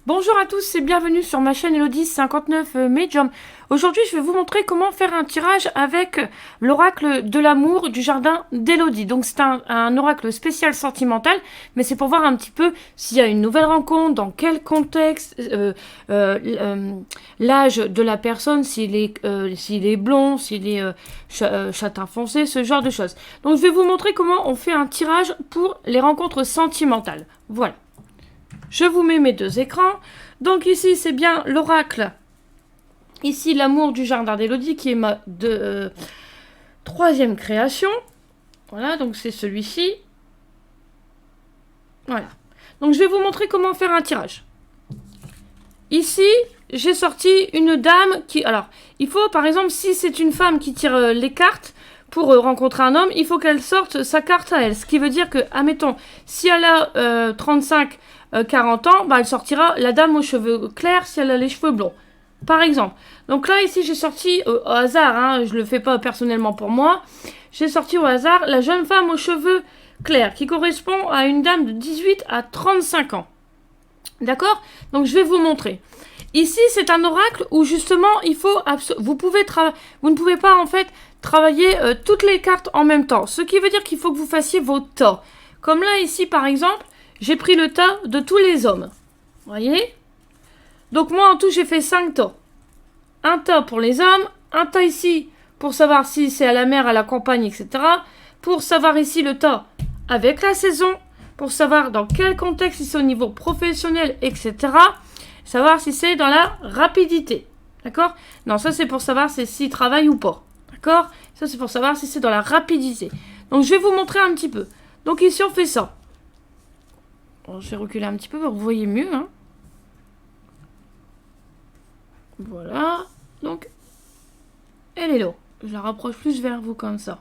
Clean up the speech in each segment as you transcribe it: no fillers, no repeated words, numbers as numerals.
Bonjour à tous et bienvenue sur ma chaîne Elodie59 Medium. Aujourd'hui, je vais vous montrer comment faire un tirage avec l'oracle de l'amour du jardin d'Elodie. Donc c'est un oracle spécial sentimental, mais c'est pour voir un petit peu s'il y a une nouvelle rencontre, dans quel contexte, l'âge de la personne, s'il est blond, s'il est châtain foncé, ce genre de choses. Donc je vais vous montrer comment on fait un tirage pour les rencontres sentimentales. Voilà. Je vous mets mes deux écrans. Donc ici, c'est bien l'oracle. Ici, l'amour du jardin d'Elodie, qui est ma troisième création. Voilà, donc c'est celui-ci. Voilà. Donc je vais vous montrer comment faire un tirage. Ici, j'ai sorti une dame qui... Alors, il faut, par exemple, si c'est une femme qui tire les cartes pour rencontrer un homme, il faut qu'elle sorte sa carte à elle. Ce qui veut dire que, admettons, si elle a 40 ans, bah, elle sortira la dame aux cheveux clairs si elle a les cheveux blonds. Par exemple. Donc là, ici, j'ai sorti au hasard, hein, je le fais pas personnellement pour moi, j'ai sorti au hasard la jeune femme aux cheveux clairs, qui correspond à une dame de 18 à 35 ans. D'accord? Donc je vais vous montrer. Ici, c'est un oracle où justement, il faut vous ne pouvez pas en fait travailler toutes les cartes en même temps. Ce qui veut dire qu'il faut que vous fassiez vos tas. Comme là, ici, par exemple, j'ai pris le tas de tous les hommes. Voyez? Donc moi, en tout, j'ai fait 5 tas. Un tas pour les hommes, un tas ici pour savoir si c'est à la mer, à la campagne, etc. Pour savoir ici le tas avec la saison, pour savoir dans quel contexte, si c'est au niveau professionnel, etc. Savoir si c'est dans la rapidité. D'accord? Non, ça c'est pour savoir s'il travaille ou pas. D'accord? Ça c'est pour savoir si c'est dans la rapidité. Donc je vais vous montrer un petit peu. Donc ici on fait ça. Bon, je vais reculer un petit peu pour que vous voyez mieux. Hein. Voilà. Donc, elle est là. Je la rapproche plus vers vous comme ça.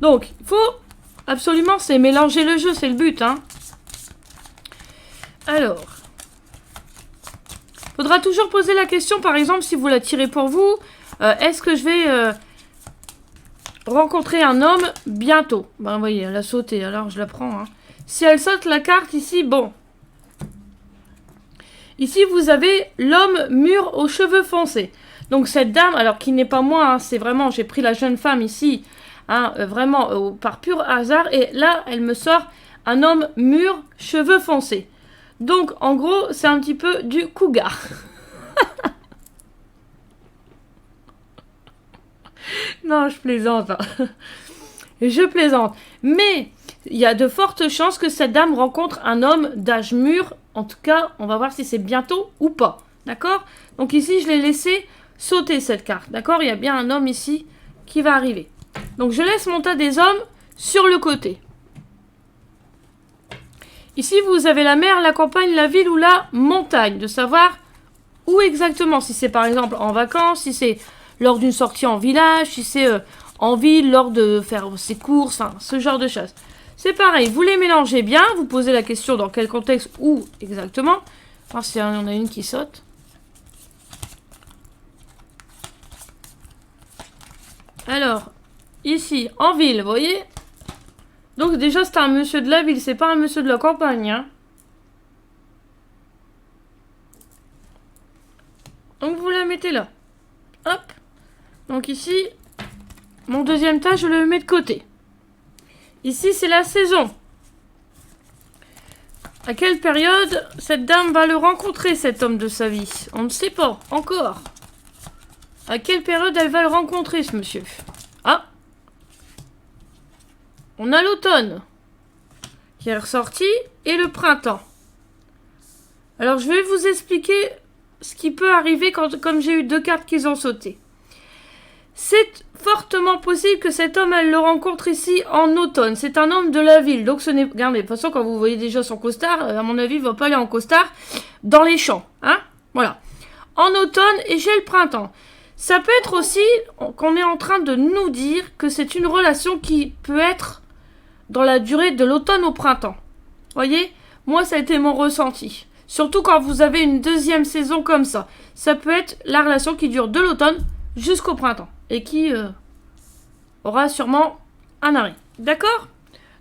Donc, il faut absolument, c'est mélanger le jeu, c'est le but. Hein. Alors, faudra toujours poser la question, par exemple, si vous la tirez pour vous, est-ce que je vais rencontrer un homme bientôt? Ben, vous voyez, elle a sauté, alors je la prends. Hein. Si elle saute la carte ici, bon. Ici, vous avez l'homme mûr aux cheveux foncés. Donc, cette dame, alors qui n'est pas moi, hein, c'est vraiment, j'ai pris la jeune femme ici, hein, vraiment par pur hasard. Et là, elle me sort un homme mûr, cheveux foncés. Donc, en gros, c'est un petit peu du cougar. Non, je plaisante. Hein. Je plaisante. Mais il y a de fortes chances que cette dame rencontre un homme d'âge mûr. En tout cas, on va voir si c'est bientôt ou pas. D'accord? Donc ici, je l'ai laissé sauter cette carte. D'accord? Il y a bien un homme ici qui va arriver. Donc je laisse mon tas des hommes sur le côté. Ici, vous avez la mer, la campagne, la ville ou la montagne. De savoir où exactement. Si c'est par exemple en vacances, si c'est lors d'une sortie en village, si c'est en ville, lors de faire ses courses, hein, ce genre de choses. C'est pareil, vous les mélangez bien, vous posez la question dans quel contexte, où exactement. Voir s'il y en a une qui saute. Alors, ici, en ville, vous voyez? Donc déjà, c'est un monsieur de la ville, c'est pas un monsieur de la campagne. Hein. Donc vous la mettez là. Hop. Donc ici, mon deuxième tas, je le mets de côté. Ici, c'est la saison. À quelle période cette dame va le rencontrer, cet homme de sa vie? On ne sait pas, encore. À quelle période elle va le rencontrer, ce monsieur? Ah! On a l'automne qui est ressorti et le printemps. Alors, je vais vous expliquer ce qui peut arriver comme j'ai eu deux cartes qui ont sauté. C'est fortement possible que cet homme, elle le rencontre ici en automne. C'est un homme de la ville. Donc, ce n'est... Regardez, de toute façon, quand vous voyez déjà son costard, à mon avis, il ne va pas aller en costard dans les champs. Hein? Voilà. En automne et j'ai le printemps. Ça peut être aussi qu'on est en train de nous dire que c'est une relation qui peut être dans la durée de l'automne au printemps. Voyez? Moi, ça a été mon ressenti. Surtout quand vous avez une deuxième saison comme ça. Ça peut être la relation qui dure de l'automne jusqu'au printemps. Et qui aura sûrement un arrêt. D'accord?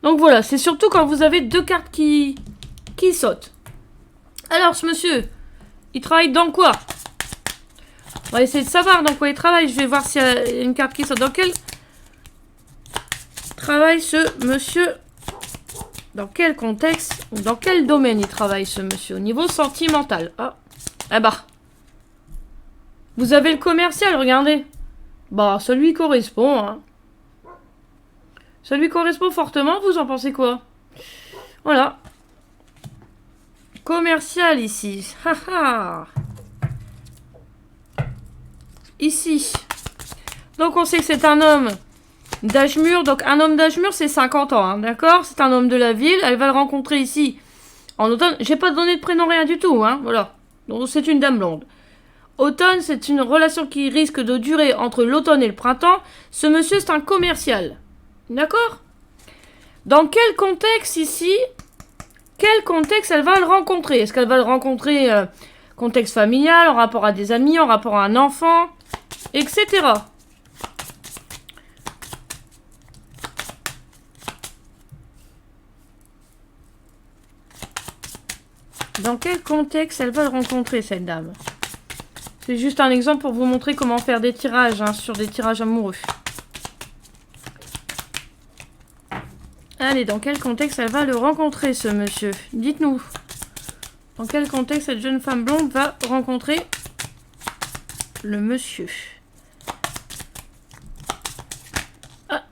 Donc voilà, c'est surtout quand vous avez deux cartes qui sautent. Alors ce monsieur, Il travaille dans quoi? On va essayer de savoir dans quoi il travaille. Je vais voir s'il y a une carte qui sort. Dans quel travaille ce monsieur? Dans quel contexte ou dans quel domaine il travaille ce monsieur? Au niveau sentimental. Ah, eh bah. Vous avez le commercial, regardez. Bah, celui correspond, hein. Celui correspond fortement, vous en pensez quoi? Voilà. Commercial ici. Haha. Ici. Donc on sait que c'est un homme d'âge mûr. Donc un homme d'âge mûr, c'est 50 ans, hein, d'accord? C'est un homme de la ville. Elle va le rencontrer ici en automne. J'ai pas donné de prénom, rien du tout, hein. Voilà. Donc c'est une dame blonde. Automne, c'est une relation qui risque de durer entre l'automne et le printemps. Ce monsieur, c'est un commercial. D'accord? Dans quel contexte ici? Quel contexte elle va le rencontrer? Est-ce qu'elle va le rencontrer contexte familial, en rapport à des amis, en rapport à un enfant, etc. Dans quel contexte elle va le rencontrer, cette dame? C'est juste un exemple pour vous montrer comment faire des tirages, hein, sur des tirages amoureux. Allez, dans quel contexte elle va le rencontrer, ce monsieur? Dites-nous. Dans quel contexte cette jeune femme blonde va rencontrer le monsieur? Ah,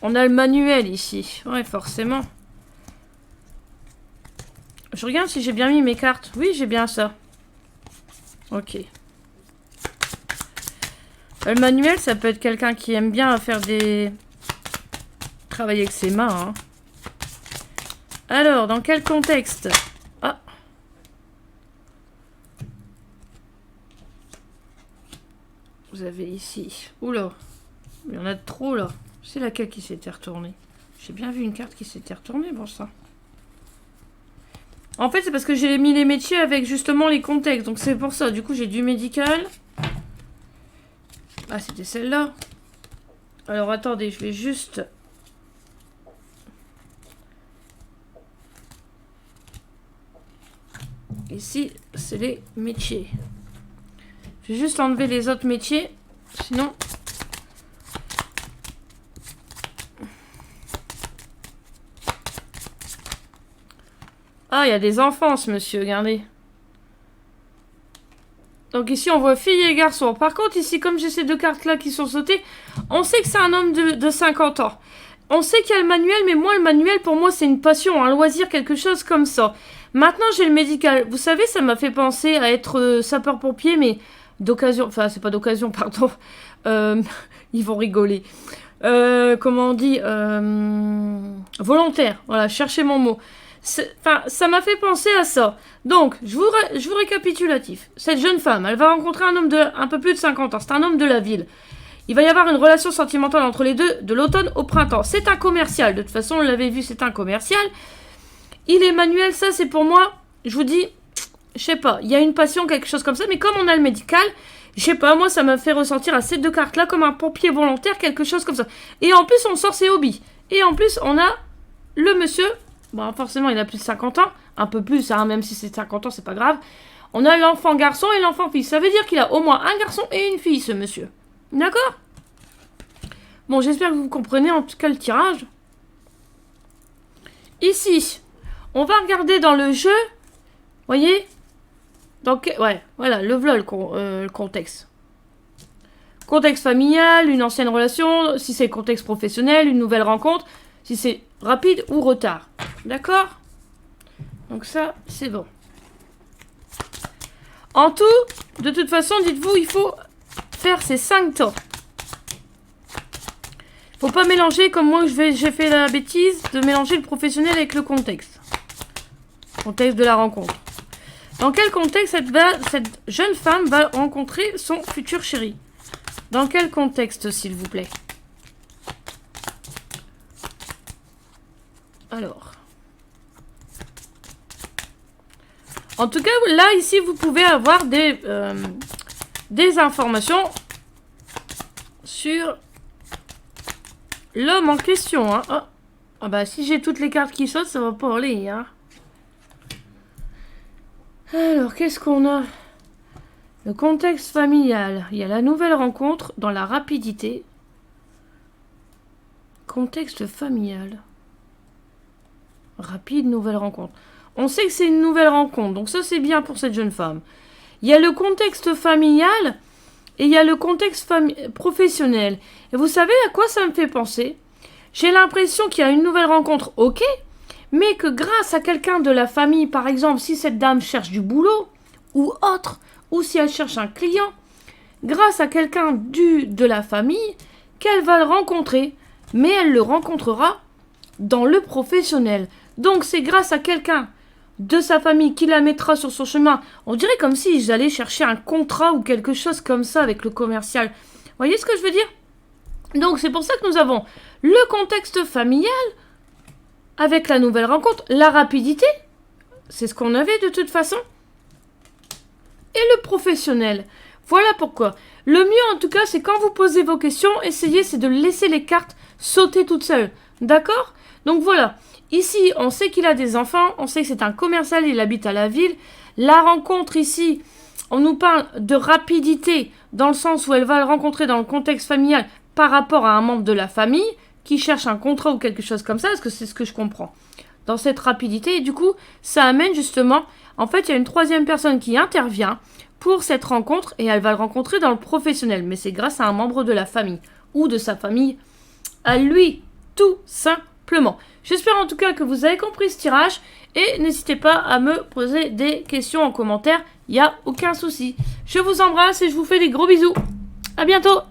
on a le manuel ici. Ouais, forcément. Je regarde si j'ai bien mis mes cartes. Oui, j'ai bien ça. Ok. Le manuel, ça peut être quelqu'un qui aime bien faire des... travailler avec ses mains, hein. Alors, dans quel contexte? Ah. Vous avez ici... Oula. Il y en a trop, là. C'est laquelle qui s'était retournée? J'ai bien vu une carte qui s'était retournée, bon ça. En fait, c'est parce que j'ai mis les métiers avec justement les contextes. Donc c'est pour ça. Du coup, j'ai du médical. Ah, c'était celle-là. Alors, attendez, je vais juste... Ici, c'est les métiers. Je vais juste enlever les autres métiers. Sinon... Ah, il y a des enfants, ce monsieur, regardez. Donc ici, on voit filles et garçons. Par contre, ici, comme j'ai ces deux cartes-là qui sont sautées, on sait que c'est un homme de 50 ans. On sait qu'il y a le manuel, mais moi, le manuel, pour moi, c'est une passion, un loisir, quelque chose comme ça. Maintenant, j'ai le médical. Vous savez, ça m'a fait penser à être sapeur-pompier, mais d'occasion... Enfin, c'est pas d'occasion, pardon. Ils vont rigoler. Comment on dit volontaire. Voilà, cherchez mon mot. Enfin, ça m'a fait penser à ça. Donc, je vous récapitulatif. Cette jeune femme, elle va rencontrer un homme de un peu plus de 50 ans. C'est un homme de la ville. Il va y avoir une relation sentimentale entre les deux de l'automne au printemps. C'est un commercial. De toute façon, on l'avait vu, c'est un commercial. Il est manuel, ça c'est pour moi. Je vous dis, je sais pas, il y a une passion, quelque chose comme ça. Mais comme on a le médical, je sais pas, moi ça m'a fait ressentir à ces deux cartes-là comme un pompier volontaire, quelque chose comme ça. Et en plus, on sort ses hobbies. Et en plus, on a le monsieur... Bon, forcément, il a plus de 50 ans. Un peu plus, hein, même si c'est 50 ans, c'est pas grave. On a l'enfant garçon et l'enfant fille. Ça veut dire qu'il a au moins un garçon et une fille, ce monsieur. D'accord? Bon, j'espère que vous comprenez en tout cas le tirage. Ici, on va regarder dans le jeu. Voyez? Donc, ouais, voilà, le contexte. Contexte familial, une ancienne relation. Si c'est contexte professionnel, une nouvelle rencontre. Si c'est rapide ou retard. D'accord? Donc ça, c'est bon. En tout, de toute façon, dites-vous, il faut faire ces 5 temps. Faut pas mélanger, comme moi j'ai fait la bêtise, de mélanger le professionnel avec le contexte. Contexte de la rencontre. Dans quel contexte cette jeune femme va rencontrer son futur chéri? Dans quel contexte, s'il vous plaît? Alors. En tout cas, là, ici, vous pouvez avoir des informations sur l'homme en question. Hein. Oh. Ah bah, si j'ai toutes les cartes qui sautent, ça va pas aller. Hein. Alors, qu'est-ce qu'on a? Le contexte familial. Il y a la nouvelle rencontre dans la rapidité. Contexte familial. Rapide, nouvelle rencontre. On sait que c'est une nouvelle rencontre, donc ça c'est bien pour cette jeune femme. Il y a le contexte familial et il y a le contexte professionnel. Et vous savez à quoi ça me fait penser? J'ai l'impression qu'il y a une nouvelle rencontre, ok, mais que grâce à quelqu'un de la famille, par exemple, si cette dame cherche du boulot, ou autre, ou si elle cherche un client, grâce à quelqu'un de la famille, qu'elle va le rencontrer, mais elle le rencontrera dans le professionnel. Donc c'est grâce à quelqu'un de sa famille qui la mettra sur son chemin. On dirait comme si j'allais chercher un contrat ou quelque chose comme ça avec le commercial. Vous voyez ce que je veux dire? Donc c'est pour ça que nous avons le contexte familial avec la nouvelle rencontre, la rapidité, c'est ce qu'on avait de toute façon, et le professionnel. Voilà pourquoi. Le mieux en tout cas, c'est quand vous posez vos questions, essayez c'est de laisser les cartes sauter toutes seules. D'accord? Donc voilà. Ici, on sait qu'il a des enfants, on sait que c'est un commercial, il habite à la ville. La rencontre ici, on nous parle de rapidité, dans le sens où elle va le rencontrer dans le contexte familial par rapport à un membre de la famille qui cherche un contrat ou quelque chose comme ça, parce que c'est ce que je comprends. Dans cette rapidité, et du coup, ça amène justement, en fait, il y a une troisième personne qui intervient pour cette rencontre, et elle va le rencontrer dans le professionnel, mais c'est grâce à un membre de la famille, ou de sa famille, à lui, tout simplement. J'espère en tout cas que vous avez compris ce tirage, et n'hésitez pas à me poser des questions en commentaire, il n'y a aucun souci. Je vous embrasse et je vous fais des gros bisous. À bientôt!